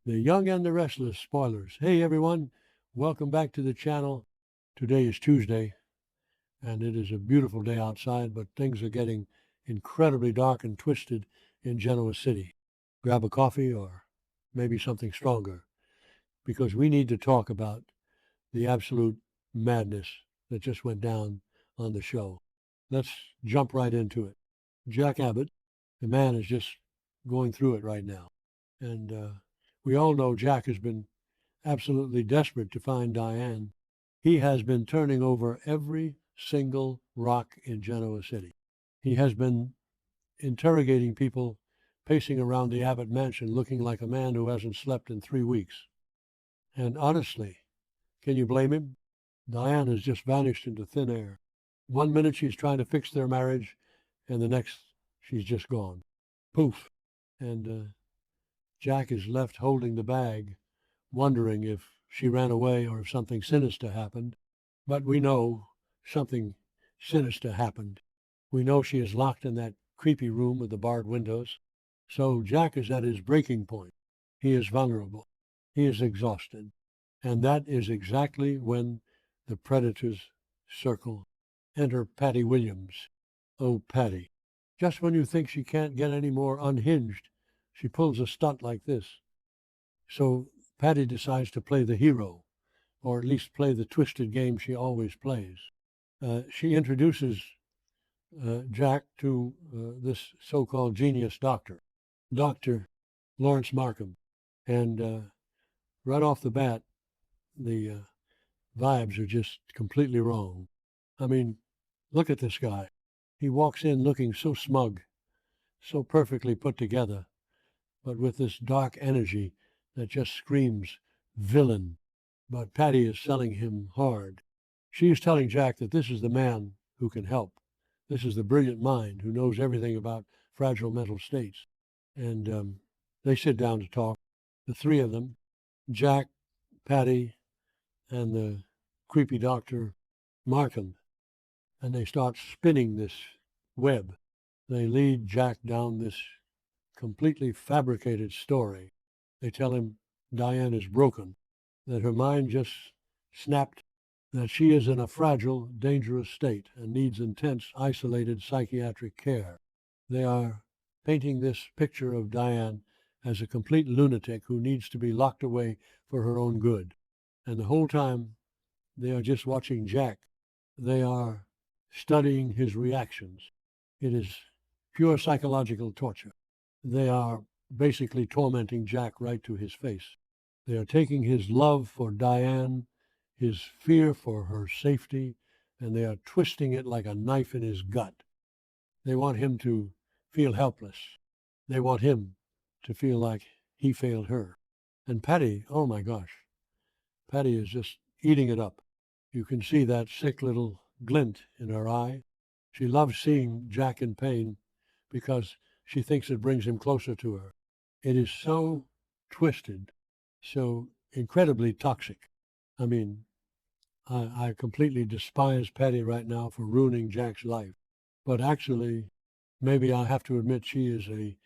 The Young and the Restless Spoilers. Hey everyone, welcome back to the channel. Today is Tuesday, and it is a beautiful day outside, but things are getting incredibly dark and twisted in Genoa City. Grab a coffee or maybe something stronger, because we need to talk about the absolute madness that just went down on the show. Let's jump right into it. Jack Abbott, the man, is just going through it right now. And we all know Jack has been absolutely desperate to find Diane. He has been turning over every single rock in Genoa City. He has been interrogating people, pacing around the Abbott mansion looking like a man who hasn't slept in 3 weeks. And honestly, can you blame him? Diane has just vanished into thin air. 1 minute she's trying to fix their marriage, and the next she's just gone. Poof. And Jack is left holding the bag, wondering if she ran away or if something sinister happened. But we know something sinister happened. We know she is locked in that creepy room with the barred windows. So Jack is at his breaking point. He is vulnerable. He is exhausted. And that is exactly when the predators circle. Enter Patty Williams. Oh, Patty. Just when you think she can't get any more unhinged, she pulls a stunt like this. So Patty decides to play the hero, or at least play the twisted game she always plays. She introduces Jack to this so-called genius doctor, Dr. Lawrence Markham. And right off the bat, the vibes are just completely wrong. I mean, look at this guy. He walks in looking so smug, so perfectly put together, but with this dark energy that just screams villain. But Patty is selling him hard. She is telling Jack that this is the man who can help. This is the brilliant mind who knows everything about fragile mental states. And they sit down to talk, the three of them, Jack, Patty, and the creepy Dr. Markham. And they start spinning this web. They lead Jack down this completely fabricated story. They tell him Diane is broken, that her mind just snapped, that she is in a fragile, dangerous state and needs intense, isolated psychiatric care. They are painting this picture of Diane as a complete lunatic who needs to be locked away for her own good. And the whole time, they are just watching Jack. They are studying his reactions. It is pure psychological torture. They are basically tormenting Jack right to his face. They are taking his love for Diane, his fear for her safety, and they are twisting it like a knife in his gut. They want him to feel helpless. They want him to feel like he failed her. And Patty, oh my gosh, Patty is just eating it up. You can see that sick little glint in her eye. She loves seeing Jack in pain because she thinks it brings him closer to her. It is so twisted, so incredibly toxic. I mean, I completely despise Patty right now for ruining Jack's life. But actually, maybe I have to admit she is a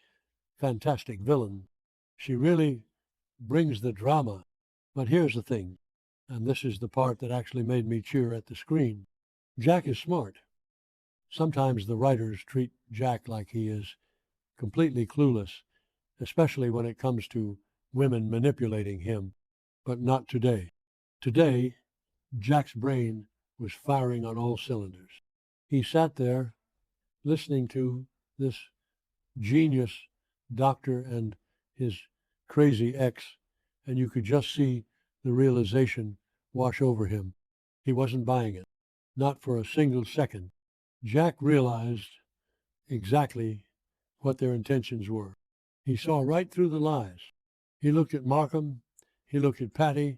fantastic villain. She really brings the drama. But here's the thing, and this is the part that actually made me cheer at the screen. Jack is smart. Sometimes the writers treat Jack like he is completely clueless, especially when it comes to women manipulating him. But not today. Today, Jack's brain was firing on all cylinders. He sat there listening to this genius doctor and his crazy ex, and you could just see the realization wash over him. He wasn't buying it, not for a single second. Jack realized exactly what their intentions were. He saw right through the lies. He looked at Markham, he looked at Patty,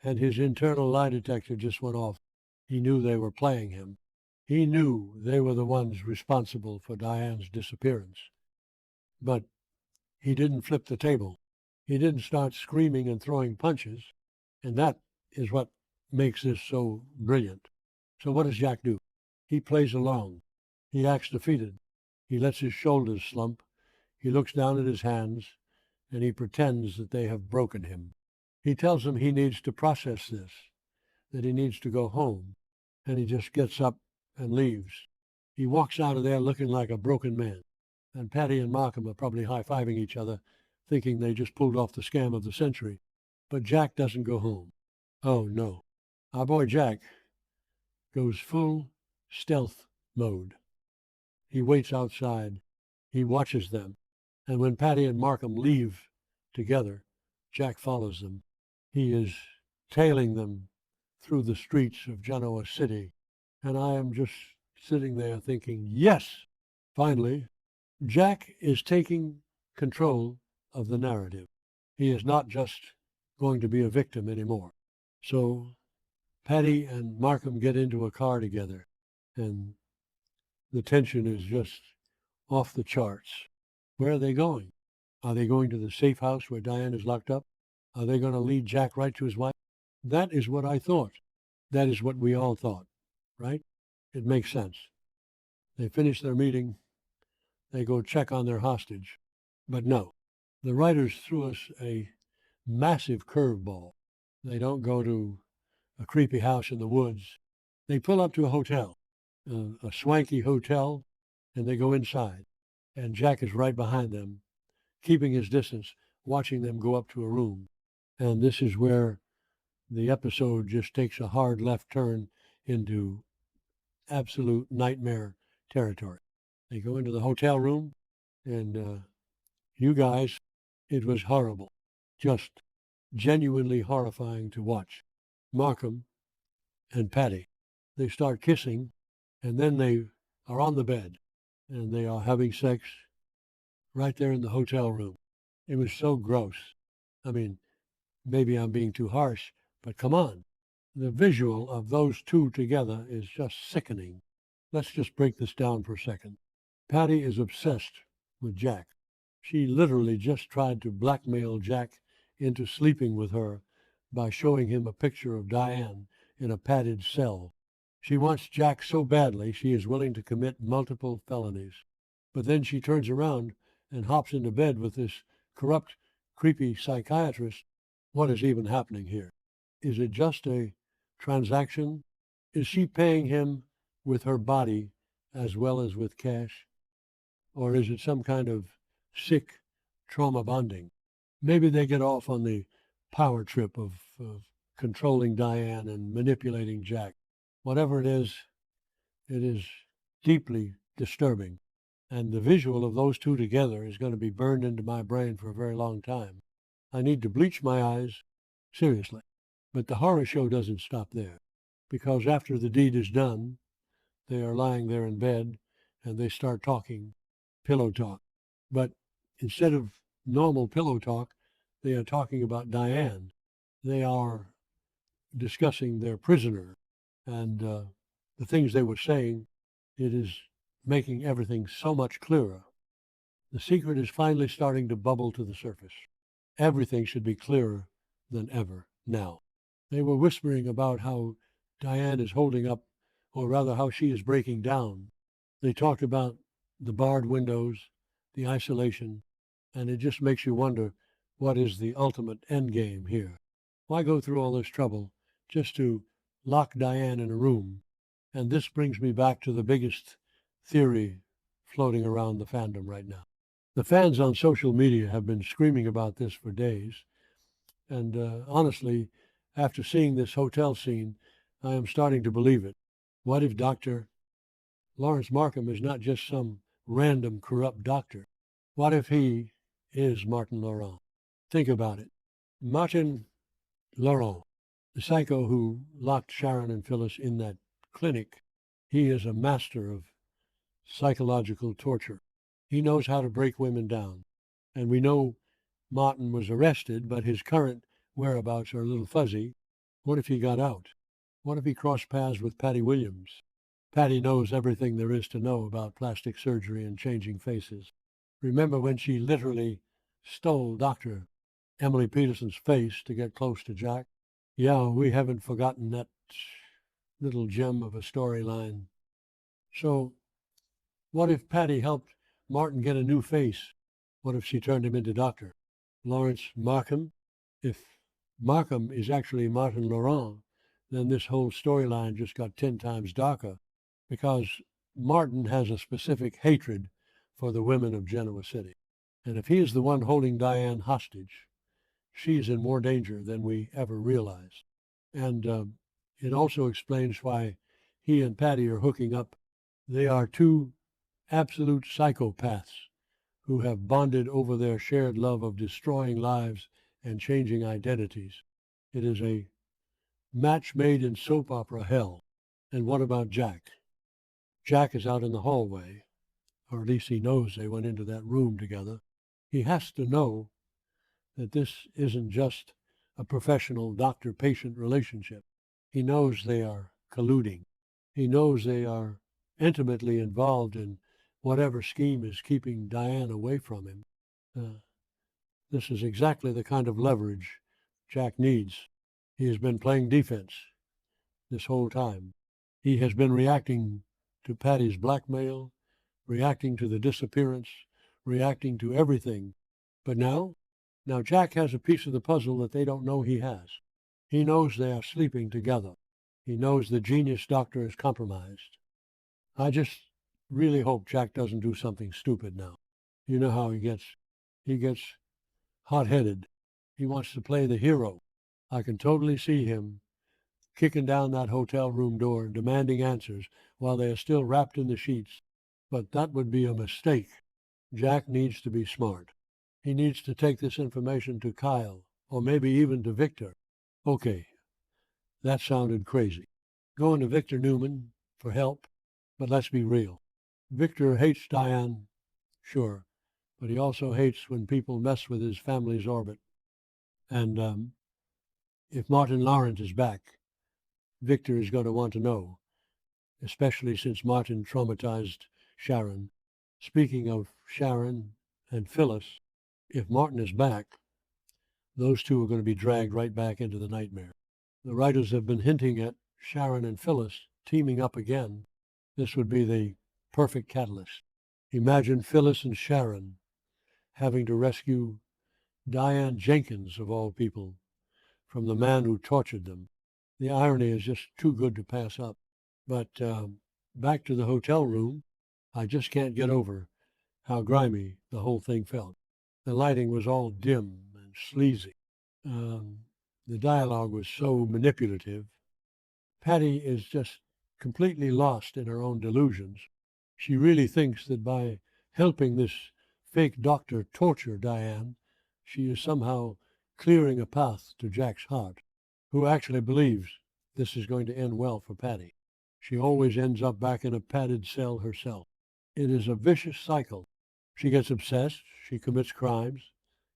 and his internal lie detector just went off. He knew they were playing him. He knew they were the ones responsible for Diane's disappearance. But he didn't flip the table. He didn't start screaming and throwing punches, and that is what makes this so brilliant. So what does Jack do? He plays along. He acts defeated. He lets his shoulders slump. He looks down at his hands, and he pretends that they have broken him. He tells them he needs to process this, that he needs to go home, and he just gets up and leaves. He walks out of there looking like a broken man, and Patty and Markham are probably high-fiving each other, thinking they just pulled off the scam of the century. But Jack doesn't go home. Oh, no. Our boy Jack goes full stealth mode. He waits outside. He watches them. And when Patty and Markham leave together, Jack follows them. He is tailing them through the streets of Genoa City. And I am just sitting there thinking, yes, finally, Jack is taking control of the narrative. He is not just going to be a victim anymore. So Patty and Markham get into a car together, and the tension is just off the charts. Where are they going? Are they going to the safe house where Diane is locked up? Are they going to lead Jack right to his wife? That is what I thought. That is what we all thought, right? It makes sense. They finish their meeting. They go check on their hostage. But no, the writers threw us a massive curveball. They don't go to a creepy house in the woods. They pull up to a hotel, a swanky hotel, and they go inside. And Jack is right behind them, keeping his distance, watching them go up to a room. And this is where the episode just takes a hard left turn into absolute nightmare territory. They go into the hotel room, and you guys, it was horrible. Just genuinely horrifying to watch. Markham and Patty, they start kissing, and then they are on the bed, and they are having sex right there in the hotel room. It was so gross. I mean, maybe I'm being too harsh, but come on. The visual of those two together is just sickening. Let's just break this down for a second. Patty is obsessed with Jack. She literally just tried to blackmail Jack into sleeping with her by showing him a picture of Diane in a padded cell. She wants Jack so badly she is willing to commit multiple felonies. But then she turns around and hops into bed with this corrupt, creepy psychiatrist. What is even happening here? Is it just a transaction? Is she paying him with her body as well as with cash? Or is it some kind of sick trauma bonding? Maybe they get off on the power trip of controlling Diane and manipulating Jack. Whatever it is deeply disturbing. And the visual of those two together is going to be burned into my brain for a very long time. I need to bleach my eyes, seriously. But the horror show doesn't stop there, because after the deed is done, they are lying there in bed and they start talking pillow talk. But instead of normal pillow talk, they are talking about Diane. They are discussing their prisoner and the things they were saying. It is making everything so much clearer. The secret is finally starting to bubble to the surface. Everything should be clearer than ever now. They were whispering about how Diane is holding up, or rather how she is breaking down. They talked about the barred windows, the isolation, and it just makes you wonder, what is the ultimate end game here? Why go through all this trouble just to lock Diane in a room? And this brings me back to the biggest theory floating around the fandom right now. The fans on social media have been screaming about this for days. And honestly, after seeing this hotel scene, I am starting to believe it. What if Dr. Lawrence Markham is not just some random corrupt doctor? What if he is Martin Laurent? Think about it. Martin Laurent, the psycho who locked Sharon and Phyllis in that clinic, he is a master of psychological torture. He knows how to break women down. And we know Martin was arrested, but his current whereabouts are a little fuzzy. What if he got out? What if he crossed paths with Patty Williams? Patty knows everything there is to know about plastic surgery and changing faces. Remember when she literally stole Dr. Emily Peterson's face to get close to Jack? Yeah, we haven't forgotten that little gem of a storyline. So, what if Patty helped Martin get a new face? What if she turned him into Doctor? Lawrence Markham. If Markham is actually Martin Laurent, then this whole storyline just got 10 times darker because Martin has a specific hatred for the women of Genoa City. And if he is the one holding Diane hostage, she's in more danger than we ever realized. And it also explains why he and Patty are hooking up. They are two absolute psychopaths who have bonded over their shared love of destroying lives and changing identities. It is a match made in soap opera hell. And what about Jack? Jack is out in the hallway, or at least he knows they went into that room together. He has to know that this isn't just a professional doctor-patient relationship. He knows they are colluding. He knows they are intimately involved in whatever scheme is keeping Diane away from him. This is exactly the kind of leverage Jack needs. He has been playing defense this whole time. He has been reacting to Patty's blackmail, reacting to the disappearance, reacting to everything. But now Jack has a piece of the puzzle that they don't know he has. He knows they are sleeping together. He knows the genius doctor is compromised. I just really hope Jack doesn't do something stupid now. You know how he gets. He gets hot-headed. He wants to play the hero. I can totally see him kicking down that hotel room door and demanding answers while they are still wrapped in the sheets. But that would be a mistake. Jack needs to be smart. He needs to take this information to Kyle, or maybe even to Victor. Okay, that sounded crazy. Going to Victor Newman for help, but let's be real. Victor hates Diane, sure, but he also hates when people mess with his family's orbit. And if Martin Lawrence is back, Victor is going to want to know, especially since Martin traumatized Sharon. Speaking of Sharon and Phyllis, if Martin is back, those two are going to be dragged right back into the nightmare. The writers have been hinting at Sharon and Phyllis teaming up again. This would be the perfect catalyst. Imagine Phyllis and Sharon having to rescue Diane Jenkins, of all people, from the man who tortured them. The irony is just too good to pass up. But back to the hotel room, I just can't get over how grimy the whole thing felt. The lighting was all dim and sleazy. The dialogue was so manipulative. Patty is just completely lost in her own delusions. She really thinks that by helping this fake doctor torture Diane, she is somehow clearing a path to Jack's heart, who actually believes this is going to end well for Patty. She always ends up back in a padded cell herself. It is a vicious cycle. She gets obsessed, she commits crimes,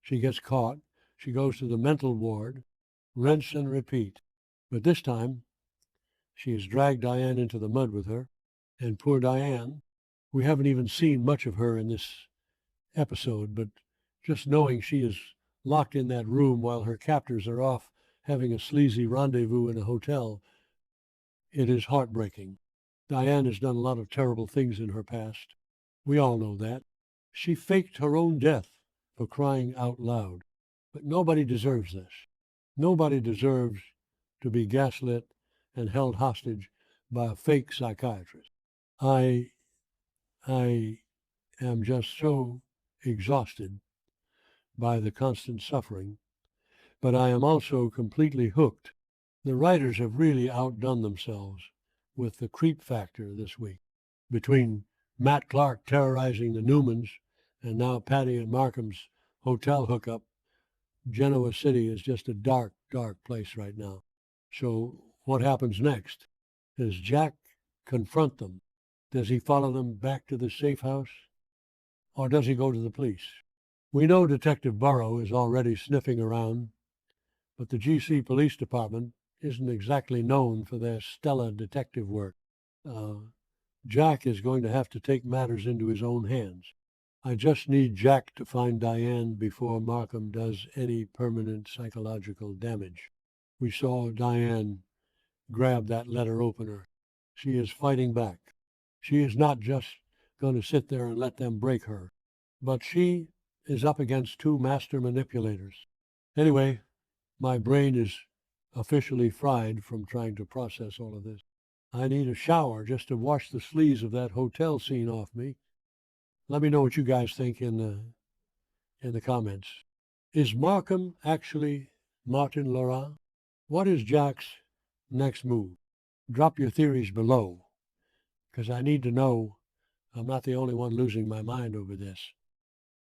she gets caught, she goes to the mental ward, rinse and repeat. But this time, she has dragged Diane into the mud with her, and poor Diane, we haven't even seen much of her in this episode, but just knowing she is locked in that room while her captors are off having a sleazy rendezvous in a hotel, it is heartbreaking. Diane has done a lot of terrible things in her past. We all know that. She faked her own death, for crying out loud. But nobody deserves this. Nobody deserves to be gaslit and held hostage by a fake psychiatrist. I am just so exhausted by the constant suffering, but I am also completely hooked. The writers have really outdone themselves with the creep factor this week. Between Matt Clark terrorizing the Newmans and now Patty and Markham's hotel hookup, Genoa City is just a dark, dark place right now. So what happens next? Does Jack confront them? Does he follow them back to the safe house? Or does he go to the police? We know Detective Burrow is already sniffing around, but the GC Police Department isn't exactly known for their stellar detective work. Jack is going to have to take matters into his own hands. I just need Jack to find Diane before Markham does any permanent psychological damage. We saw Diane grab that letter opener. She is fighting back. She is not just going to sit there and let them break her, but she is up against two master manipulators. Anyway, my brain is officially fried from trying to process all of this. I need a shower just to wash the sleaze of that hotel scene off me. Let me know what you guys think in the comments. Is Markham actually Martin Laurent? What is Jack's next move? Drop your theories below, because I need to know I'm not the only one losing my mind over this.